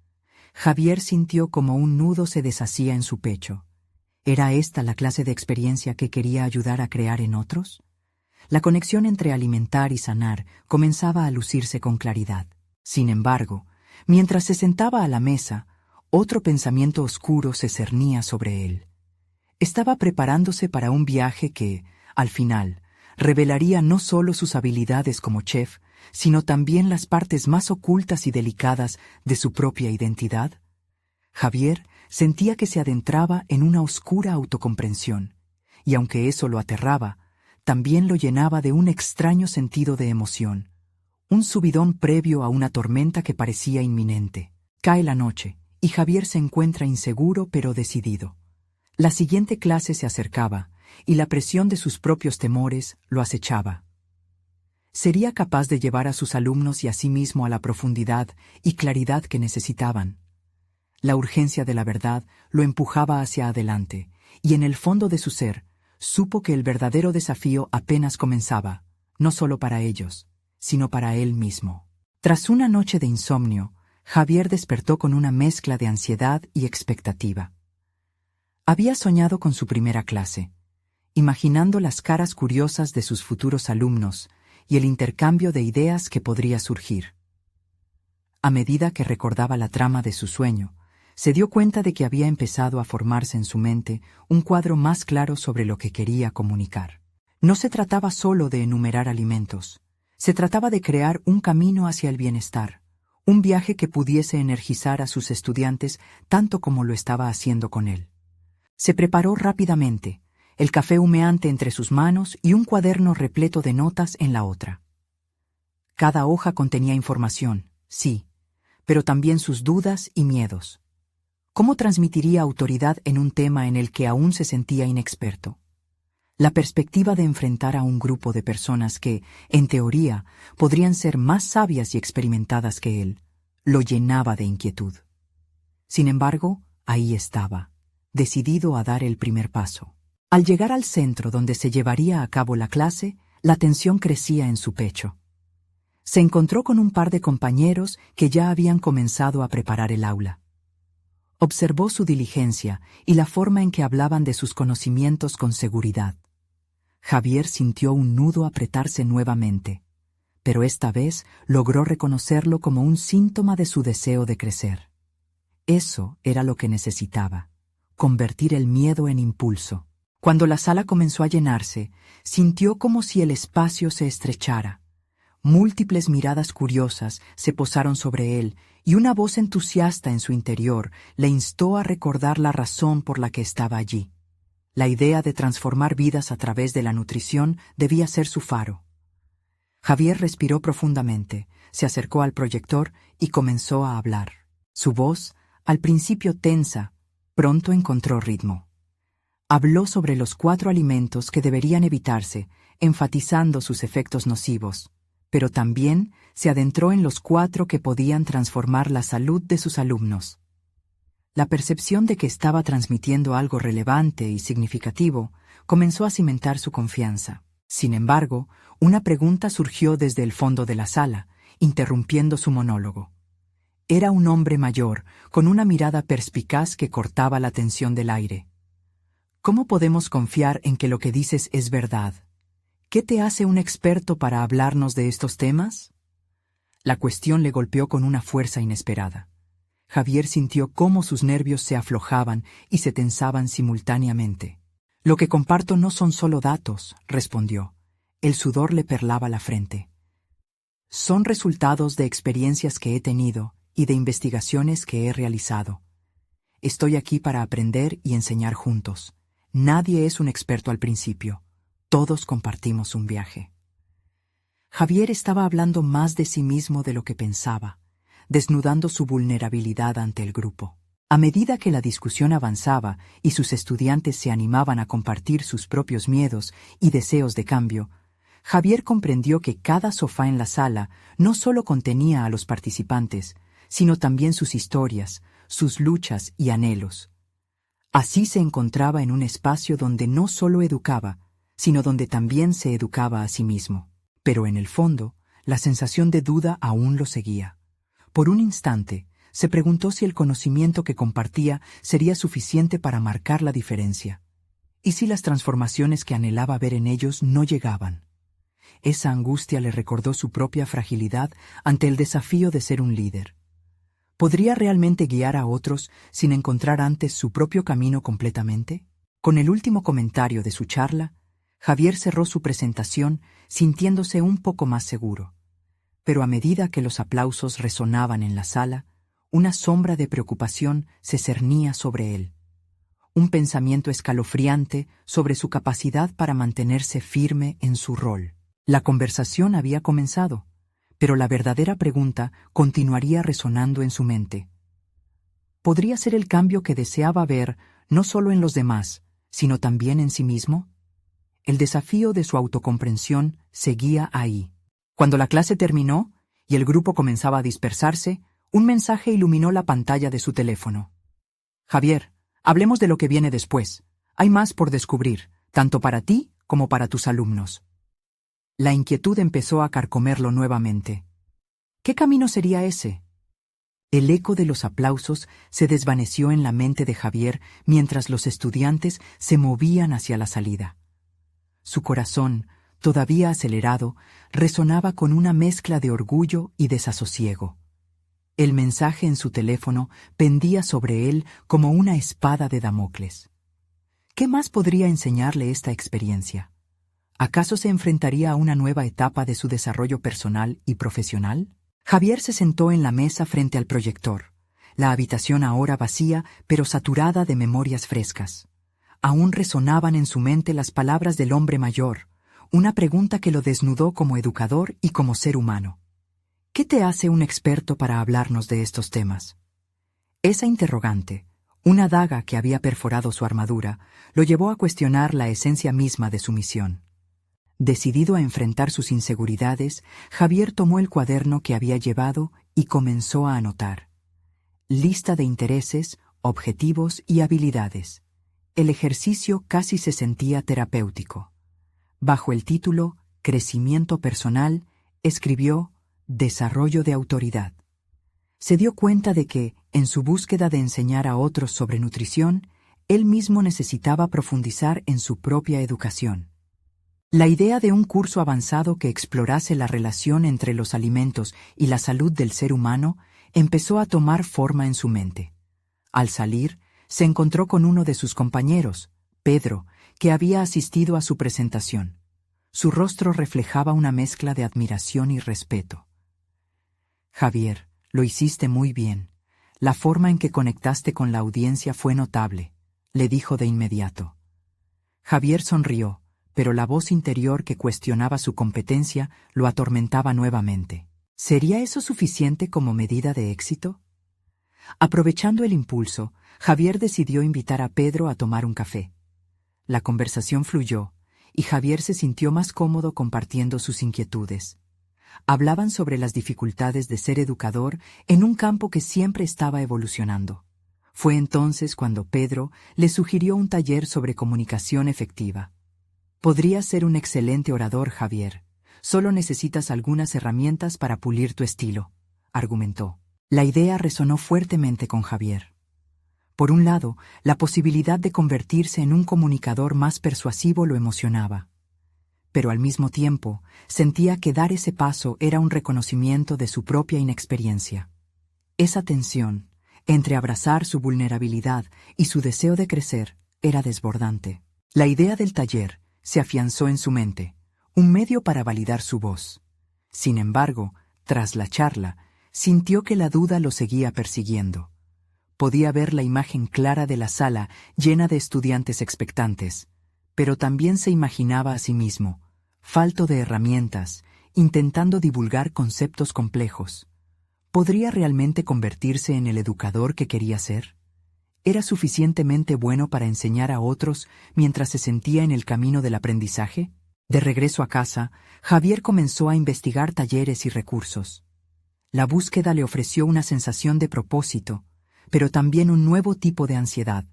Speaker 1: Javier sintió como un nudo se deshacía en su pecho. ¿Era esta la clase de experiencia que quería ayudar a crear en otros? La conexión entre alimentar y sanar comenzaba a lucirse con claridad. Sin embargo, mientras se sentaba a la mesa, otro pensamiento oscuro se cernía sobre él. Estaba preparándose para un viaje que, al final, revelaría no solo sus habilidades como chef, sino también las partes más ocultas y delicadas de su propia identidad. Javier sentía que se adentraba en una oscura autocomprensión, y aunque eso lo aterraba, también lo llenaba de un extraño sentido de emoción, un subidón previo a una tormenta que parecía inminente. Cae la noche, y Javier se encuentra inseguro pero decidido. La siguiente clase se acercaba, y la presión de sus propios temores lo acechaba. ¿Sería capaz de llevar a sus alumnos y a sí mismo a la profundidad y claridad que necesitaban? La urgencia de la verdad lo empujaba hacia adelante, y en el fondo de su ser, supo que el verdadero desafío apenas comenzaba, no solo para ellos, sino para él mismo. Tras una noche de insomnio, Javier despertó con una mezcla de ansiedad y expectativa. Había soñado con su primera clase, imaginando las caras curiosas de sus futuros alumnos y el intercambio de ideas que podría surgir. A medida que recordaba la trama de su sueño, se dio cuenta de que había empezado a formarse en su mente un cuadro más claro sobre lo que quería comunicar. No se trataba solo de enumerar alimentos, se trataba de crear un camino hacia el bienestar, un viaje que pudiese energizar a sus estudiantes tanto como lo estaba haciendo con él. Se preparó rápidamente, el café humeante entre sus manos y un cuaderno repleto de notas en la otra. Cada hoja contenía información, sí, pero también sus dudas y miedos. ¿Cómo transmitiría autoridad en un tema en el que aún se sentía inexperto? La perspectiva de enfrentar a un grupo de personas que, en teoría, podrían ser más sabias y experimentadas que él, lo llenaba de inquietud. Sin embargo, ahí estaba, decidido a dar el primer paso. Al llegar al centro donde se llevaría a cabo la clase, la tensión crecía en su pecho. Se encontró con un par de compañeros que ya habían comenzado a preparar el aula. Observó su diligencia y la forma en que hablaban de sus conocimientos con seguridad. Javier sintió un nudo apretarse nuevamente. pero esta vez logró reconocerlo como un síntoma de su deseo de crecer. Eso era lo que necesitaba, convertir el miedo en impulso. Cuando la sala comenzó a llenarse, sintió como si el espacio se estrechara. Múltiples miradas curiosas se posaron sobre él y una voz entusiasta en su interior le instó a recordar la razón por la que estaba allí. La idea de transformar vidas a través de la nutrición debía ser su faro. Javier respiró profundamente, se acercó al proyector y comenzó a hablar. Su voz, al principio tensa, pronto encontró ritmo. Habló sobre los 4 alimentos que deberían evitarse, enfatizando sus efectos nocivos, pero también se adentró en los 4 que podían transformar la salud de sus alumnos. La percepción de que estaba transmitiendo algo relevante y significativo comenzó a cimentar su confianza. Sin embargo, una pregunta surgió desde el fondo de la sala, interrumpiendo su monólogo. Era un hombre mayor, con una mirada perspicaz que cortaba la tensión del aire. ¿Cómo podemos confiar en que lo que dices es verdad? ¿Qué te hace un experto para hablarnos de estos temas? La cuestión le golpeó con una fuerza inesperada. Javier sintió cómo sus nervios se aflojaban y se tensaban simultáneamente. Lo que comparto no son solo datos, respondió. El sudor le perlaba la frente. Son resultados de experiencias que he tenido y de investigaciones que he realizado. Estoy aquí para aprender y enseñar juntos. Nadie es un experto al principio. Todos compartimos un viaje. Javier estaba hablando más de sí mismo de lo que pensaba, desnudando su vulnerabilidad ante el grupo. A medida que la discusión avanzaba y sus estudiantes se animaban a compartir sus propios miedos y deseos de cambio, Javier comprendió que cada sofá en la sala no solo contenía a los participantes, sino también sus historias, sus luchas y anhelos. Así se encontraba en un espacio donde no solo educaba, sino donde también se educaba a sí mismo. Pero en el fondo, la sensación de duda aún lo seguía. Por un instante, se preguntó si el conocimiento que compartía sería suficiente para marcar la diferencia. ¿Y si las transformaciones que anhelaba ver en ellos no llegaban? Esa angustia le recordó su propia fragilidad ante el desafío de ser un líder. ¿Podría realmente guiar a otros sin encontrar antes su propio camino completamente? Con el último comentario de su charla, Javier cerró su presentación sintiéndose un poco más seguro. Pero a medida que los aplausos resonaban en la sala, una sombra de preocupación se cernía sobre él. Un pensamiento escalofriante sobre su capacidad para mantenerse firme en su rol. La conversación había comenzado, pero la verdadera pregunta continuaría resonando en su mente. ¿Podría ser el cambio que deseaba ver no solo en los demás, sino también en sí mismo? El desafío de su autocomprensión seguía ahí. Cuando la clase terminó y el grupo comenzaba a dispersarse, un mensaje iluminó la pantalla de su teléfono. Javier, hablemos de lo que viene después. Hay más por descubrir, tanto para ti como para tus alumnos. La inquietud empezó a carcomerlo nuevamente. ¿Qué camino sería ese? El eco de los aplausos se desvaneció en la mente de Javier mientras los estudiantes se movían hacia la salida. Su corazón, todavía acelerado, resonaba con una mezcla de orgullo y desasosiego. El mensaje en su teléfono pendía sobre él como una espada de Damocles. ¿Qué más podría enseñarle esta experiencia? ¿Acaso se enfrentaría a una nueva etapa de su desarrollo personal y profesional? Javier se sentó en la mesa frente al proyector, la habitación ahora vacía pero saturada de memorias frescas. Aún resonaban en su mente las palabras del hombre mayor, una pregunta que lo desnudó como educador y como ser humano. ¿Qué te hace un experto para hablarnos de estos temas? Esa interrogante, una daga que había perforado su armadura, lo llevó a cuestionar la esencia misma de su misión. Decidido a enfrentar sus inseguridades, Javier tomó el cuaderno que había llevado y comenzó a anotar. Lista de intereses, objetivos y habilidades. El ejercicio casi se sentía terapéutico. Bajo el título Crecimiento personal, escribió Desarrollo de autoridad. Se dio cuenta de que, en su búsqueda de enseñar a otros sobre nutrición, él mismo necesitaba profundizar en su propia educación. La idea de un curso avanzado que explorase la relación entre los alimentos y la salud del ser humano empezó a tomar forma en su mente. Al salir, se encontró con uno de sus compañeros, Pedro, que había asistido a su presentación. Su rostro reflejaba una mezcla de admiración y respeto. Javier, lo hiciste muy bien. La forma en que conectaste con la audiencia fue notable, le dijo de inmediato. Javier sonrió, pero la voz interior que cuestionaba su competencia lo atormentaba nuevamente. ¿Sería eso suficiente como medida de éxito? Aprovechando el impulso, Javier decidió invitar a Pedro a tomar un café. La conversación fluyó, y Javier se sintió más cómodo compartiendo sus inquietudes. Hablaban sobre las dificultades de ser educador en un campo que siempre estaba evolucionando. Fue entonces cuando Pedro le sugirió un taller sobre comunicación efectiva. Podrías ser un excelente orador, Javier. Solo necesitas algunas herramientas para pulir tu estilo, argumentó. La idea resonó fuertemente con Javier. Por un lado, la posibilidad de convertirse en un comunicador más persuasivo lo emocionaba. Pero al mismo tiempo, sentía que dar ese paso era un reconocimiento de su propia inexperiencia. Esa tensión, entre abrazar su vulnerabilidad y su deseo de crecer, era desbordante. La idea del taller se afianzó en su mente, un medio para validar su voz. Sin embargo, tras la charla, sintió que la duda lo seguía persiguiendo. Podía ver la imagen clara de la sala llena de estudiantes expectantes, pero también se imaginaba a sí mismo, falto de herramientas, intentando divulgar conceptos complejos. ¿Podría realmente convertirse en el educador que quería ser? ¿Era suficientemente bueno para enseñar a otros mientras se sentía en el camino del aprendizaje? De regreso a casa, Javier comenzó a investigar talleres y recursos. La búsqueda le ofreció una sensación de propósito, pero también un nuevo tipo de ansiedad.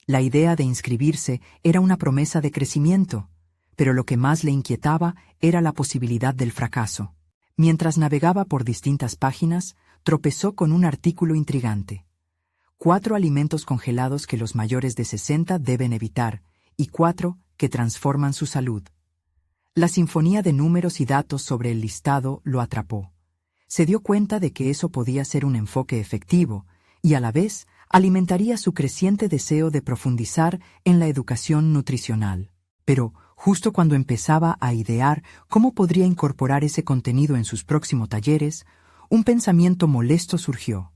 Speaker 1: La idea de inscribirse era una promesa de crecimiento, pero lo que más le inquietaba era la posibilidad del fracaso. Mientras navegaba por distintas páginas, tropezó con un artículo intrigante. 4 alimentos congelados que los mayores de 60 deben evitar, y 4 que transforman su salud. La sinfonía de números y datos sobre el listado lo atrapó. Se dio cuenta de que eso podía ser un enfoque efectivo, y a la vez alimentaría su creciente deseo de profundizar en la educación nutricional. Pero, justo cuando empezaba a idear cómo podría incorporar ese contenido en sus próximos talleres, un pensamiento molesto surgió.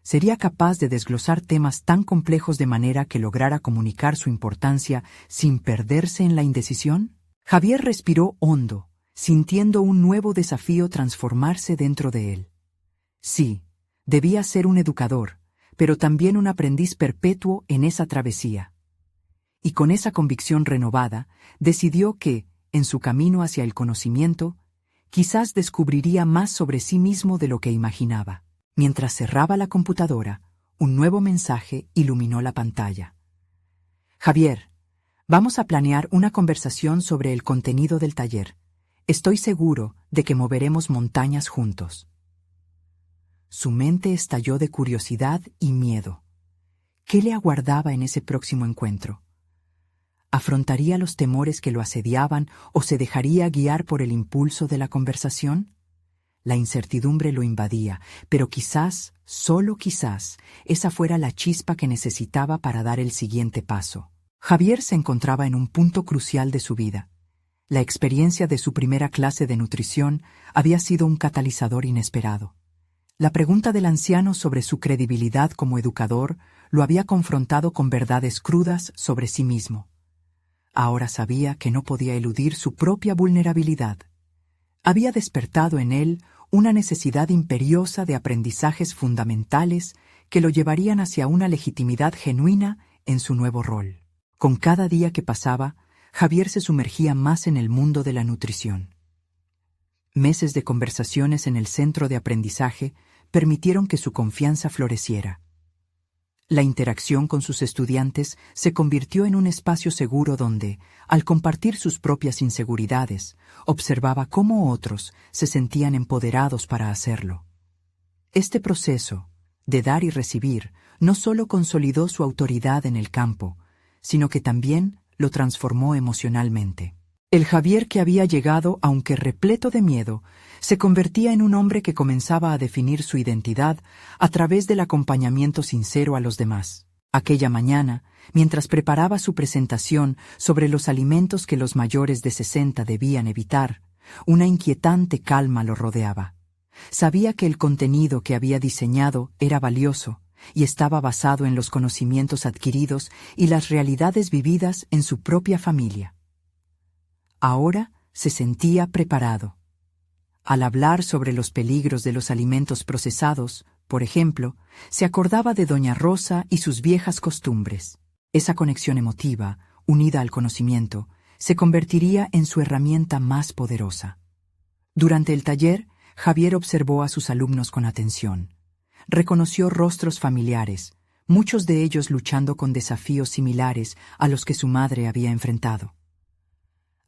Speaker 1: ¿Sería capaz de desglosar temas tan complejos de manera que lograra comunicar su importancia sin perderse en la indecisión? Javier respiró hondo, sintiendo un nuevo desafío transformarse dentro de él. Sí, debía ser un educador, pero también un aprendiz perpetuo en esa travesía. Y con esa convicción renovada, decidió que, en su camino hacia el conocimiento, quizás descubriría más sobre sí mismo de lo que imaginaba. Mientras cerraba la computadora, un nuevo mensaje iluminó la pantalla. Javier, vamos a planear una conversación sobre el contenido del taller. Estoy seguro de que moveremos montañas juntos. Su mente estalló de curiosidad y miedo. ¿Qué le aguardaba en ese próximo encuentro? ¿Afrontaría los temores que lo asediaban o se dejaría guiar por el impulso de la conversación? La incertidumbre lo invadía, pero quizás, solo quizás, esa fuera la chispa que necesitaba para dar el siguiente paso. Javier se encontraba en un punto crucial de su vida. La experiencia de su primera clase de nutrición había sido un catalizador inesperado. La pregunta del anciano sobre su credibilidad como educador lo había confrontado con verdades crudas sobre sí mismo. Ahora sabía que no podía eludir su propia vulnerabilidad. Había despertado en él una necesidad imperiosa de aprendizajes fundamentales que lo llevarían hacia una legitimidad genuina en su nuevo rol. Con cada día que pasaba, Javier se sumergía más en el mundo de la nutrición. Meses de conversaciones en el centro de aprendizaje permitieron que su confianza floreciera. La interacción con sus estudiantes se convirtió en un espacio seguro donde, al compartir sus propias inseguridades, observaba cómo otros se sentían empoderados para hacerlo. Este proceso, de dar y recibir, no solo consolidó su autoridad en el campo, sino que también lo transformó emocionalmente. El Javier que había llegado, aunque repleto de miedo, se convertía en un hombre que comenzaba a definir su identidad a través del acompañamiento sincero a los demás. Aquella mañana, mientras preparaba su presentación sobre los alimentos que los mayores de 60 debían evitar, una inquietante calma lo rodeaba. Sabía que el contenido que había diseñado era valioso y estaba basado en los conocimientos adquiridos y las realidades vividas en su propia familia. Ahora se sentía preparado. Al hablar sobre los peligros de los alimentos procesados, por ejemplo, se acordaba de Doña Rosa y sus viejas costumbres. Esa conexión emotiva, unida al conocimiento, se convertiría en su herramienta más poderosa. Durante el taller, Javier observó a sus alumnos con atención. Reconoció rostros familiares, muchos de ellos luchando con desafíos similares a los que su madre había enfrentado.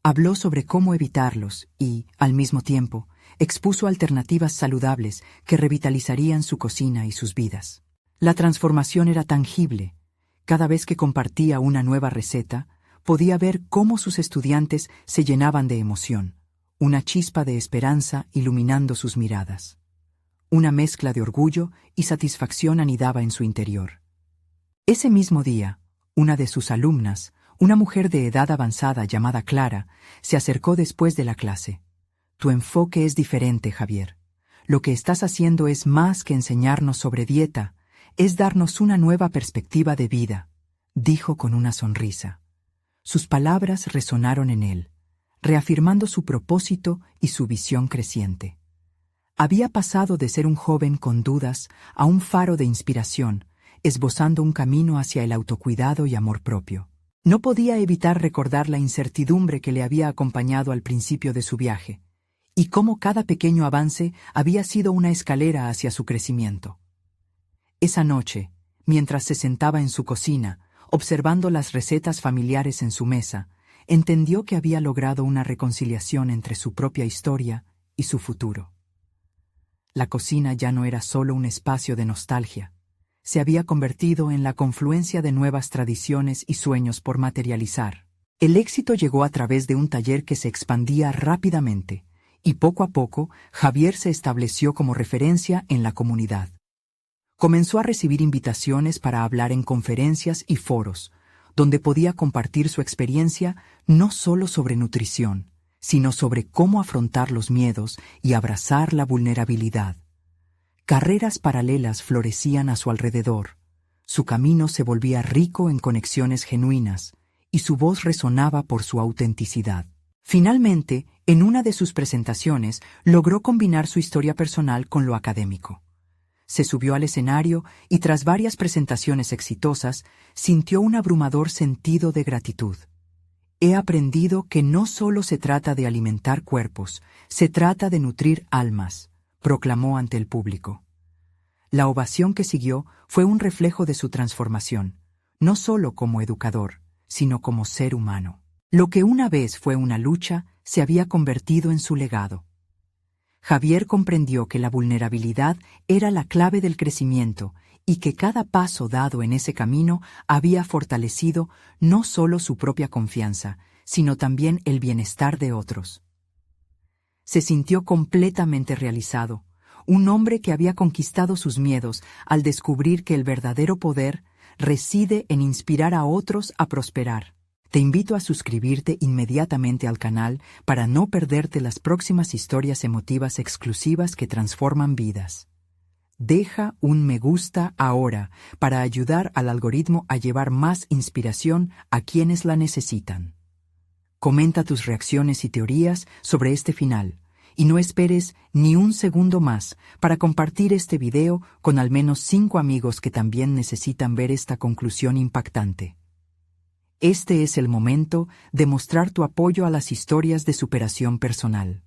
Speaker 1: Habló sobre cómo evitarlos y, al mismo tiempo, expuso alternativas saludables que revitalizarían su cocina y sus vidas. La transformación era tangible. Cada vez que compartía una nueva receta, podía ver cómo sus estudiantes se llenaban de emoción, una chispa de esperanza iluminando sus miradas. Una mezcla de orgullo y satisfacción anidaba en su interior. Ese mismo día, una de sus alumnas, una mujer de edad avanzada llamada Clara, se acercó después de la clase. Tu enfoque es diferente, Javier. Lo que estás haciendo es más que enseñarnos sobre dieta, es darnos una nueva perspectiva de vida, dijo con una sonrisa. Sus palabras resonaron en él, reafirmando su propósito y su visión creciente. Había pasado de ser un joven con dudas a un faro de inspiración, esbozando un camino hacia el autocuidado y amor propio. No podía evitar recordar la incertidumbre que le había acompañado al principio de su viaje, y cómo cada pequeño avance había sido una escalera hacia su crecimiento. Esa noche, mientras se sentaba en su cocina, observando las recetas familiares en su mesa, entendió que había logrado una reconciliación entre su propia historia y su futuro. La cocina ya no era solo un espacio de nostalgia, se había convertido en la confluencia de nuevas tradiciones y sueños por materializar. El éxito llegó a través de un taller que se expandía rápidamente, y poco a poco Javier se estableció como referencia en la comunidad. Comenzó a recibir invitaciones para hablar en conferencias y foros, donde podía compartir su experiencia no solo sobre nutrición, sino sobre cómo afrontar los miedos y abrazar la vulnerabilidad. Carreras paralelas florecían a su alrededor. Su camino se volvía rico en conexiones genuinas, y su voz resonaba por su autenticidad. Finalmente, en una de sus presentaciones, logró combinar su historia personal con lo académico. Se subió al escenario y, tras varias presentaciones exitosas, sintió un abrumador sentido de gratitud. He aprendido que no solo se trata de alimentar cuerpos, se trata de nutrir almas, proclamó ante el público. La ovación que siguió fue un reflejo de su transformación, no solo como educador, sino como ser humano. Lo que una vez fue una lucha se había convertido en su legado. Javier comprendió que la vulnerabilidad era la clave del crecimiento y que cada paso dado en ese camino había fortalecido no solo su propia confianza, sino también el bienestar de otros. Se sintió completamente realizado, un hombre que había conquistado sus miedos al descubrir que el verdadero poder reside en inspirar a otros a prosperar. Te invito a suscribirte inmediatamente al canal para no perderte las próximas historias emotivas exclusivas que transforman vidas. Deja un me gusta ahora para ayudar al algoritmo a llevar más inspiración a quienes la necesitan. Comenta tus reacciones y teorías sobre este final, y no esperes ni un segundo más para compartir este video con al menos 5 amigos que también necesitan ver esta conclusión impactante. Este es el momento de mostrar tu apoyo a las historias de superación personal.